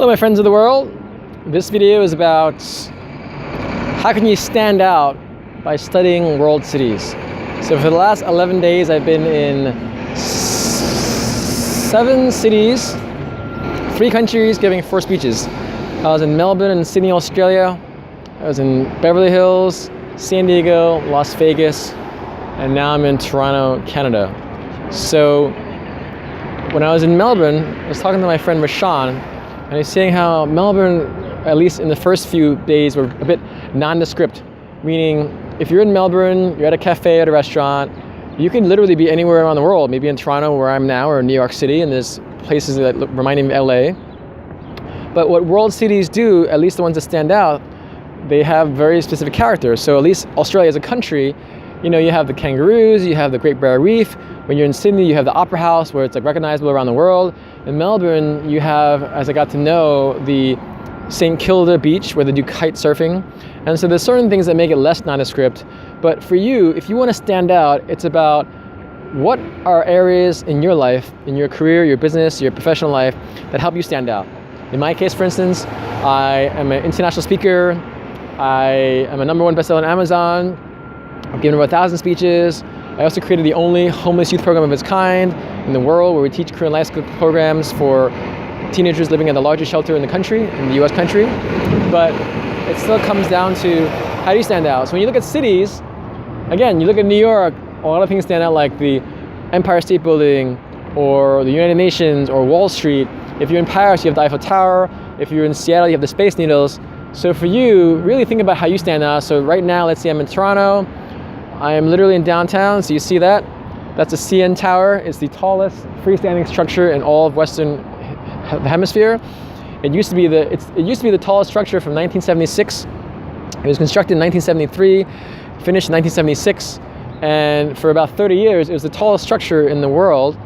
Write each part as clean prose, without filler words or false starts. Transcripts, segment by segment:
Hello my friends of the world. This video is about how can you stand out by studying world cities. So for the last 11 days I've been in 7 cities, 3 countries, giving 4 speeches. I was in Melbourne and Sydney, Australia. I was in Beverly Hills, San Diego, Las Vegas, and now I'm in Toronto, Canada. So when I was in Melbourne, I was talking to my friend Rashawn, and he's saying how Melbourne, at least in the first few days, were a bit nondescript. Meaning, if you're in Melbourne, you're at a cafe, at a restaurant, you can literally be anywhere around the world. Maybe in Toronto, where I'm now, or New York City, and there's places that remind me of LA. But what world cities do, at least the ones that stand out, they have very specific characters. So at least Australia as a country, you know, you have the kangaroos, you have the Great Barrier Reef. When you're in Sydney, you have the Opera House, where it's like recognizable around the world. In Melbourne, you have, as I got to know, the St. Kilda Beach, where they do kite surfing. And so there's certain things that make it less nondescript. But for you, if you want to stand out, it's about what are areas in your life, in your career, your business, your professional life, that help you stand out. In my case, for instance, I am an international speaker. I am a #1 bestseller on Amazon. I've given over 1,000 speeches. I also created the only homeless youth program of its kind in the world, where we teach Korean life skill programs for teenagers living in the largest shelter in the country, in the US country. But it still comes down to how do you stand out. So when you look at cities, again, you look at New York, a lot of things stand out, like the Empire State Building or the United Nations or Wall Street. If you're in Paris, you have the Eiffel Tower. If you're in Seattle, you have the Space Needles. So for you, really think about how you stand out. So right now, let's say I'm in Toronto. I am literally in downtown, so you see that? That's the CN Tower. It's the tallest freestanding structure in all of Western Hemisphere. It used to be the tallest structure from 1976. It was constructed in 1973, finished in 1976, and for about 30 years, it was the tallest structure in the world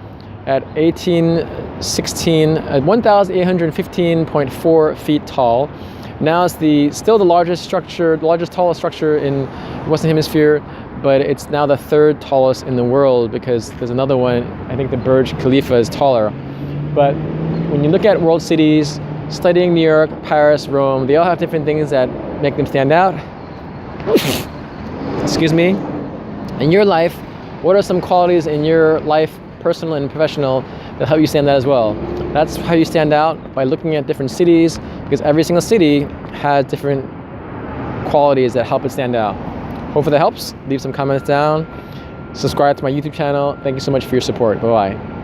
at 1,815.4 feet tall. Now it's still the largest tallest structure in the Western Hemisphere, but it's now the 3rd tallest in the world, because there's another one, I think the Burj Khalifa is taller. But when you look at world cities, studying New York, Paris, Rome, they all have different things that make them stand out. Excuse me. In your life, what are some qualities in your life, personal and professional, that help you stand out as well? That's how you stand out, by looking at different cities, because every single city has different qualities that help it stand out. Hopefully that helps. Leave some comments down. Subscribe to my YouTube channel. Thank you so much for your support. Bye-bye.